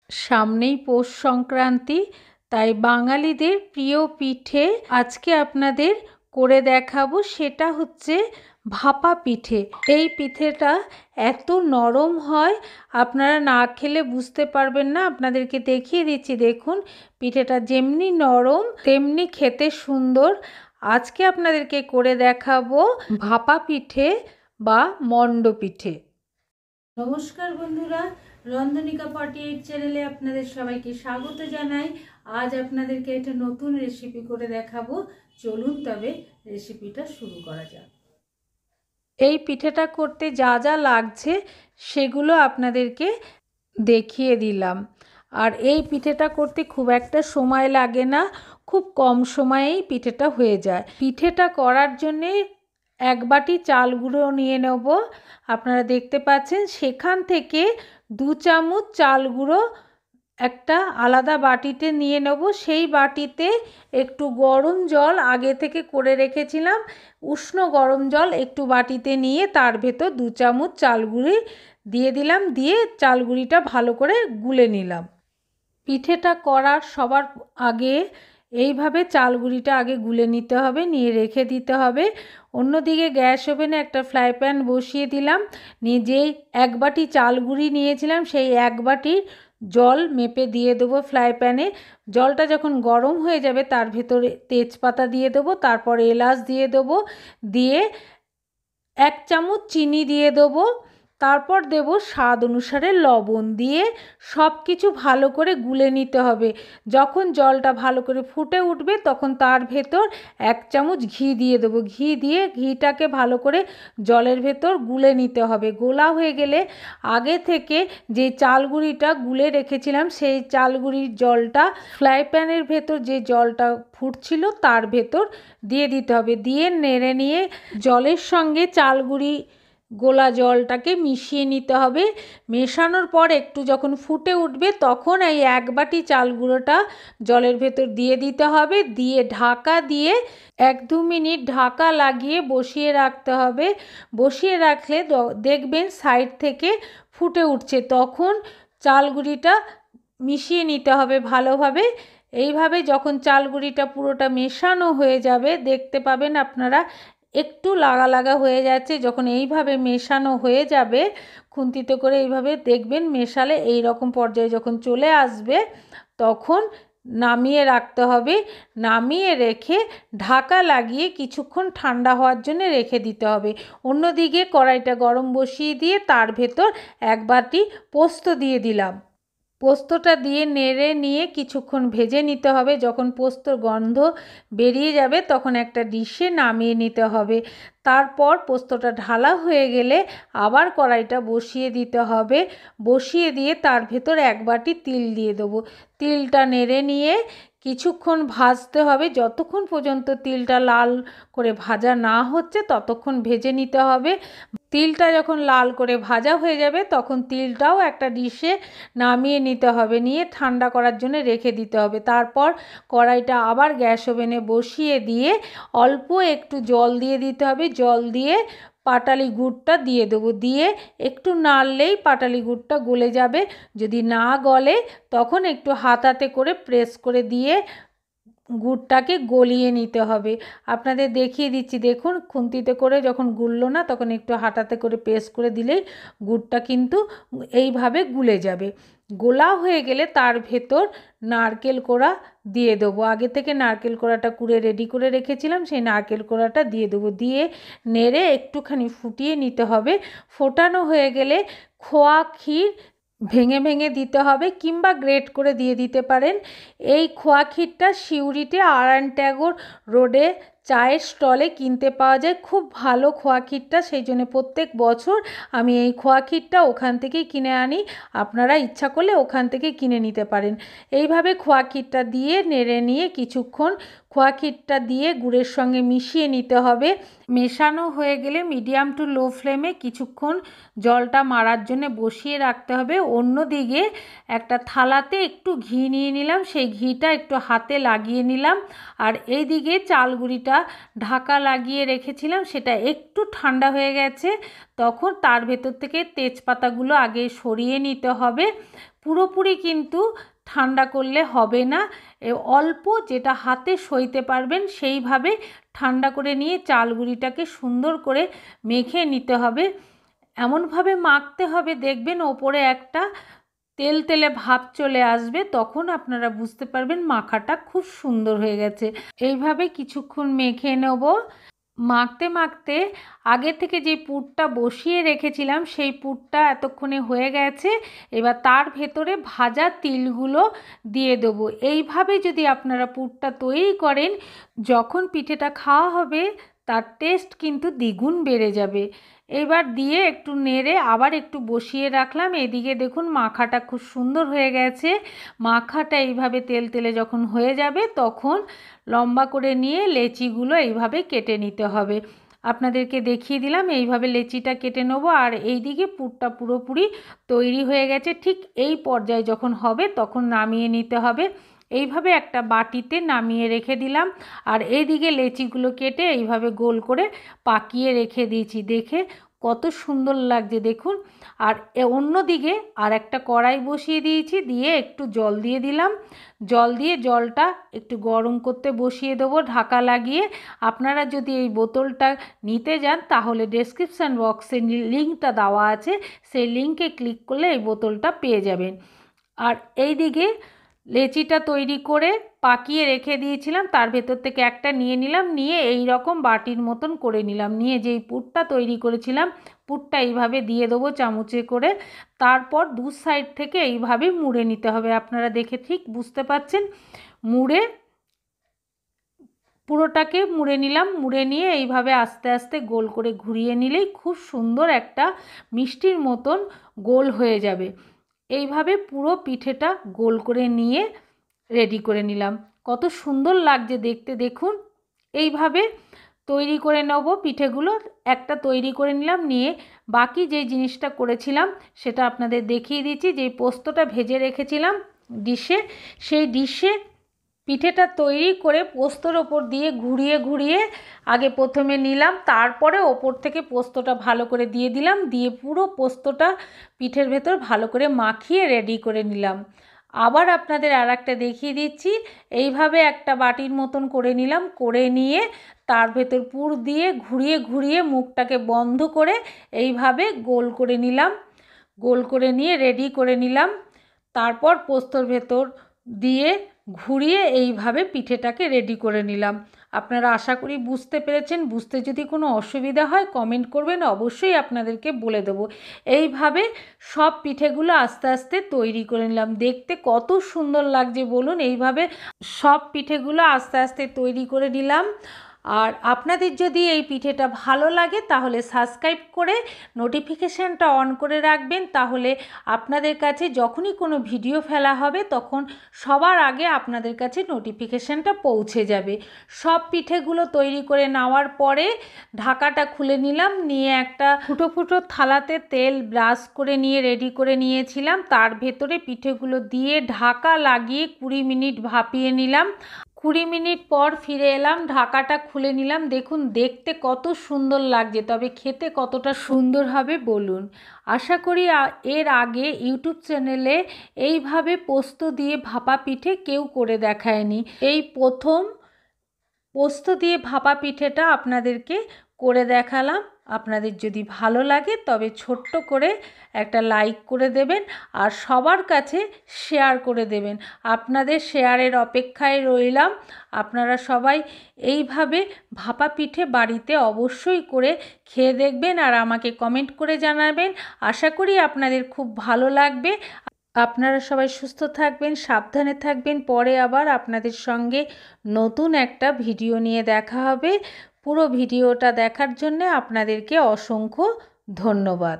সামনেই পৌষ সংক্রান্তি, তাই বাঙালিদের প্রিয় পিঠে আজকে আপনাদের করে দেখাবো। সেটা হচ্ছে ভাপা পিঠে। এই পিঠেটা এত নরম হয়, আপনারা না খেলে বুঝতে পারবেন না। আপনাদেরকে দেখিয়ে দিচ্ছি, দেখুন পিঠেটা যেমনি নরম তেমনি খেতে সুন্দর। আজকে আপনাদেরকে করে দেখাবো ভাপা পিঠে বা মন্ড পিঠে। নমস্কার বন্ধুরা, রন্ধনিকা 48 চ্যানেলে আপনাদের সবাইকে স্বাগত জানাই। আজ আপনাদেরকে একটা নতুন রেসিপি করে দেখাবো। চলুন তবে রেসিপিটা শুরু করা যাক। এই পিঠেটা করতে যা যা লাগছে সেগুলো আপনাদেরকে দেখিয়ে দিলাম। আর এই পিঠেটা করতে খুব একটা সময় লাগে না, খুব কম সময়েই পিঠেটা হয়ে যায়। পিঠেটা করার জন্যে 1 বাটি চাল গুঁড়ো নিয়ে নেব। আপনারা দেখতে পাচ্ছেন, সেখান থেকে 2 চামচ চাল গুঁড়ো একটা আলাদা বাটিতে নিয়ে নেব। সেই বাটিতে একটু গরম জল আগে থেকে করে রেখেছিলাম, উষ্ণ গরম জল একটু বাটিতে নিয়ে তার ভেতর 2 চামচ চাল গুঁড়ি দিয়ে দিলাম, দিয়ে চাল গুঁড়িটা ভালো করে গুলে নিলাম। পিঠেটা করার সবার আগে এইভাবে চাল গুঁড়িটা আগে গুলে নিতে হবে, নিয়ে রেখে দিতে হবে। অন্যদিকে গ্যাস ওভেনে একটা ফ্রাই প্যান বসিয়ে দিলাম, নিয়ে যেই 1 বাটি চাল গুঁড়ি নিয়েছিলাম সেই 1 বাটি জল মেপে দিয়ে দেবো ফ্রাই প্যানে। জলটা যখন গরম হয়ে যাবে তার ভেতরে তেজপাতা দিয়ে দেবো, তারপর এলাচ দিয়ে দেবো, দিয়ে 1 চামচ চিনি দিয়ে দেবো, তারপর দেব স্বাদ অনুসারে লবণ, দিয়ে সব কিছু ভালো করে গুলে নিতে হবে। যখন জলটা ভালো করে ফুটে উঠবে তখন তার ভেতর 1 চামচ ঘি দিয়ে দেবো। ঘি দিয়ে ঘিটাকে ভালো করে জলের ভেতর গুলে নিতে হবে। গোলা হয়ে গেলে আগে থেকে যে চাল গুঁড়িটা গুলে রেখেছিলাম সেই চাল গুঁড়ির জলটা ফ্রাই প্যানের ভেতর যে জলটা ফুটছিল তার ভেতর দিয়ে দিতে হবে। দিয়ে নেড়ে নিয়ে জলের সঙ্গে চাল গুঁড়ি গোলা জলটাকে মিশিয়ে নিতে হবে। মেশানোর পর একটু যখন ফুটে উঠবে তখন এই 1 বাটি চাল গুঁড়োটা জলের ভেতর দিয়ে দিতে হবে, দিয়ে ঢাকা দিয়ে 1-2 মিনিট ঢাকা লাগিয়ে বসিয়ে রাখতে হবে। বসিয়ে রাখলে দেখবেন সাইড থেকে ফুটে উঠছে, তখন চাল গুঁড়িটা মিশিয়ে নিতে হবে ভালোভাবে। এইভাবে যখন চাল গুঁড়িটা পুরোটা মেশানো হয়ে যাবে দেখতে পাবেন আপনারা একটু লাগা লাগা হয়ে যাচ্ছে। যখন এইভাবে মেশানো হয়ে যাবে খুন্তিতে করে এইভাবে দেখবেন মেশালে এই রকম পর্যায়ে যখন চলে আসবে তখন নামিয়ে রাখতে হবে। নামিয়ে রেখে ঢাকা লাগিয়ে কিছুক্ষণ ঠান্ডা হওয়ার জন্য রেখে দিতে হবে। অন্যদিকে কড়াইটা গরম বসিয়ে দিয়ে তার ভেতর 1 বাটি পোস্ত দিয়ে দিলাম। পোস্তটা দিয়ে নেড়ে নিয়ে কিছুক্ষণ ভেজে নিতে হবে। যখন পোস্তর গন্ধ বেরিয়ে যাবে তখন একটা ডিশে নামিয়ে নিতে হবে। তারপর পোস্তটা ঢালা হয়ে গেলে আবার কড়াইটা বসিয়ে দিতে হবে। বসিয়ে দিয়ে তার ভেতর 1 বাটি তিল দিয়ে দেবো। তিলটা নেড়ে নিয়ে কিছুক্ষণ ভাজতে হবে। যতক্ষণ পর্যন্ত তিলটা লাল করে ভাজা না হচ্ছে ততক্ষণ ভেজে নিতে হবে। তিলটা যখন লাল করে ভাজা হয়ে যাবে তখন তিলটাও একটা ডিশে নামিয়ে নিতে হবে, নিয়ে ঠান্ডা করার জন্য রেখে দিতে হবে। তারপর কড়াইটা আবার গ্যাস ওভেনে বসিয়ে দিয়ে অল্প একটু জল দিয়ে দিতে হবে। জল দিয়ে পাটালি গুড়টা দিয়ে দেবো, দিয়ে একটু নাড়লেই পাটালি গুড়টা গলে যাবে। যদি না গলে তখন একটু হাতাতে করে প্রেস করে দিয়ে গুড়টাকে গলিয়ে নিতে হবে। আপনাদের দেখিয়ে দিচ্ছি, দেখুন খুন্তিতে করে যখন গুললো না তখন একটু হাতাতে করে প্রেস করে দিলেই গুড়টা কিন্তু এইভাবে গুলে যাবে। গোলা হয়ে গেলে তার ভেতর নারকেল কোড়া দিয়ে দেবো। আগে থেকে নারকেল কোড়াটা কুড়ে রেডি করে রেখেছিলাম, সেই নারকেল কোড়াটা দিয়ে দেবো। দিয়ে নেড়ে একটুখানি ফুটিয়ে নিতে হবে। ফোটানো হয়ে গেলে খোয়া ক্ষীর ভেঙে ভেঙে দিতে হবে, কিংবা গ্রেট করে দিয়ে দিতে পারেন। এই খোয়া ক্ষীরটা সিউড়িতে আরায়ণ ট্যাগর রোডে চায়ের স্টলে কিনতে পাওয়া যায়, খুব ভালো খোয়া ক্ষীরটা। সেই জন্য প্রত্যেক বছর আমি এই খোয়া ক্ষীরটা ওখান থেকেই কিনে আনি। আপনারা ইচ্ছা করলে ওখান থেকে কিনে নিতে পারেন। এইভাবে খোয়া ক্ষীরটা দিয়ে নেড়ে নিয়ে কিছুক্ষণ খোয়া ক্ষীরটা দিয়ে গুড়ের সঙ্গে মিশিয়ে নিতে হবে। মেশানো হয়ে গেলে মিডিয়াম টু লো ফ্লেমে কিছুক্ষণ জলটা মারার জন্য বসিয়ে রাখতে হবে। অন্যদিকে একটা থালাতে একটু ঘি নিয়ে নিলাম, সেই ঘিটা একটু হাতে লাগিয়ে নিলাম। আর এইদিকে চালগুড়িটা ঢাকা লাগিয়ে রেখেছিলাম, সেটা একটু ঠান্ডা হয়ে গেছে। তখন তার ভেতর থেকে তেজপাতাগুলো আগে সরিয়ে নিতে হবে। পুরোপুরি কিন্তু ঠান্ডা করলে হবে না, অল্প যেটা হাতে সইতে পারবেন সেইভাবে ঠান্ডা করে নিয়ে চালগুড়িটাকে সুন্দর করে মেখে নিতে হবে। এমনভাবে মাখতে হবে দেখবেন ওপরে একটা তেল তেলে ভাব চলে আসবে, তখন আপনারা বুঝতে পারবেন মাখাটা খুব সুন্দর হয়ে গেছে। এইভাবে কিছুক্ষণ মেখে নেব। মাখতে মাখতে আগে থেকে যে পুরটা বসিয়ে রেখেছিলাম সেই পুরটা এতক্ষণে হয়ে গেছে। এবার তার ভেতরে ভাজা তিলগুলো দিয়ে দেবো। এইভাবে যদি আপনারা পুরটা তৈরি করেন, যখন পিঠেটা খাওয়া হবে তার টেস্ট কিন্তু দ্বিগুণ বেড়ে যাবে। এবার দিয়ে একটু নেড়ে আবার একটু বসিয়ে রাখলাম। এদিকে দেখুন মাখাটা খুব সুন্দর হয়ে গেছে। মাখাটা এইভাবে তেল তেলে যখন হয়ে যাবে তখন লম্বা করে নিয়ে লেচিগুলো এইভাবে কেটে নিতে হবে। আপনাদেরকে দেখিয়ে দিলাম এইভাবে লেচিটা কেটে নেব। আর এইদিকে পুরটা পুরোপুরি তৈরি হয়ে গেছে। ঠিক এই পর্যায়ে যখন হবে তখন নামিয়ে নিতে হবে। এইভাবে একটা বাটিতে নামিয়ে রেখে দিলাম। আর এইদিকে লেচিগুলো কেটে এইভাবে গোল করে পাকিয়ে রেখে দিয়েছি। দেখে কত সুন্দর লাগছে দেখুন। আর অন্যদিকে আর একটা কড়াই বসিয়ে দিয়েছি, দিয়ে একটু জল দিয়ে দিলাম। জল দিয়ে জলটা একটু গরম করতে বসিয়ে দেবো ঢাকা লাগিয়ে। আপনারা যদি এই বোতলটা নিতে যান তাহলে ডেসক্রিপশান বক্সে লিঙ্কটা দেওয়া আছে, সেই লিঙ্কে ক্লিক করলে এই বোতলটা পেয়ে যাবেন। আর এইদিকে লেচিটা তৈরি করে পাকিয়ে রেখে দিয়েছিলাম, তার ভেতর থেকে একটা নিয়ে নিলাম, নিয়ে এই রকম বাটির মতন করে নিলাম। নিয়ে যেই পুরটা তৈরি করেছিলাম পুরটা এইভাবে দিয়ে দেবো চামচে করে। তারপর দু সাইড থেকে এইভাবে মুড়ে নিতে হবে। আপনারা দেখে ঠিক বুঝতে পারছেন। মুড়ে পুরোটাকে মুড়ে নিলাম। মুড়ে নিয়ে এইভাবে আস্তে আস্তে গোল করে ঘুরিয়ে নিলেই খুব সুন্দর একটা মিষ্টির মতন গোল হয়ে যাবে। এইভাবে পুরো পিঠেটা গোল করে নিয়ে রেডি করে নিলাম। কত সুন্দর লাগছে দেখতে দেখুন। এইভাবে তৈরি করে নেব পিঠেগুলো। একটা তৈরি করে নিলাম, নিয়ে বাকি যে জিনিসটা করেছিলাম সেটা আপনাদের দেখিয়ে দিচ্ছি। যেই পোস্তটা ভেজে রেখেছিলাম ডিশে, সেই ডিশে পিঠেটা তৈরি করে পোস্তর ওপর দিয়ে ঘুরিয়ে ঘুরিয়ে আগে প্রথমে নিলাম, তারপরে ওপর থেকে পোস্তটা ভালো করে দিয়ে দিলাম। দিয়ে পুরো পোস্তটা পিঠের ভেতর ভালো করে মাখিয়ে রেডি করে নিলাম। আবার আপনাদের আর একটা দেখিয়ে দিচ্ছি। এইভাবে একটা বাটির মতন করে নিলাম, করে নিয়ে তার ভেতর পুর দিয়ে ঘুরিয়ে ঘুরিয়ে মুখটাকে বন্ধ করে এইভাবে গোল করে নিলাম। গোল করে নিয়ে রেডি করে নিলাম। তারপর পোস্তর ভেতর দিয়ে ঘুরিয়ে এইভাবে পিঠেটাকে রেডি করে নিলাম। আপনারা আশা করি বুঝতে পেরেছেন। বুঝতে যদি কোনো অসুবিধা হয় কমেন্ট করবেন, অবশ্যই আপনাদেরকে বলে দেবো। এইভাবে সব পিঠেগুলো আস্তে আস্তে তৈরি করে নিলাম। দেখতে কত সুন্দর লাগছে বলুন। এইভাবে সব পিঠেগুলো আস্তে আস্তে তৈরি করে নিলাম। আর আপনাদের যদি এই পিঠেটা ভালো লাগে তাহলে সাবস্ক্রাইব করে নোটিফিকেশানটা অন করে রাখবেন, তাহলে আপনাদের কাছে যখনই কোনো ভিডিও ফেলা হবে তখন সবার আগে আপনাদের কাছে নোটিফিকেশানটা পৌঁছে যাবে। সব পিঠেগুলো তৈরি করে নেওয়ার পরে ঢাকাটা খুলে নিলাম, নিয়ে একটা ফুটো ফুটো থালাতে তেল ব্রাশ করে নিয়ে রেডি করে নিয়েছিলাম, তার ভেতরে পিঠেগুলো দিয়ে ঢাকা লাগিয়ে 20 মিনিট ভাপিয়ে নিলাম। 20 মিনিট পর ফিরে এলাম, ঢাকাটা খুলে নিলাম। দেখুন দেখতে কত সুন্দর লাগছে, তবে খেতে কতটা সুন্দর হবে বলুন। আশা করি এর আগে ইউটিউব চ্যানেলে এইভাবে পোস্ত দিয়ে ভাপা পিঠে কেউ করে দেখায়নি। এই প্রথম পোস্ত দিয়ে ভাপা পিঠেটা আপনাদেরকে করে দেখালাম। আপনাদের যদি ভালো লাগে তবে ছোট্ট করে একটা লাইক করে দেবেন আর সবার কাছে শেয়ার করে দেবেন। আপনাদের শেয়ারের অপেক্ষায় রইলাম। আপনারা সবাই এইভাবে ভাপা পিঠে বাড়িতে অবশ্যই করে খেয়ে দেখবেন আর আমাকে কমেন্ট করে জানাবেন। আশা করি আপনাদের খুব ভালো লাগবে। আপনারা সবাই সুস্থ থাকবেন, সাবধানে থাকবেন। পরে আবার আপনাদের সঙ্গে নতুন একটা ভিডিও নিয়ে দেখা হবে। পুরো ভিডিওটা দেখার জন্য আপনাদেরকে অসংখ্য ধন্যবাদ।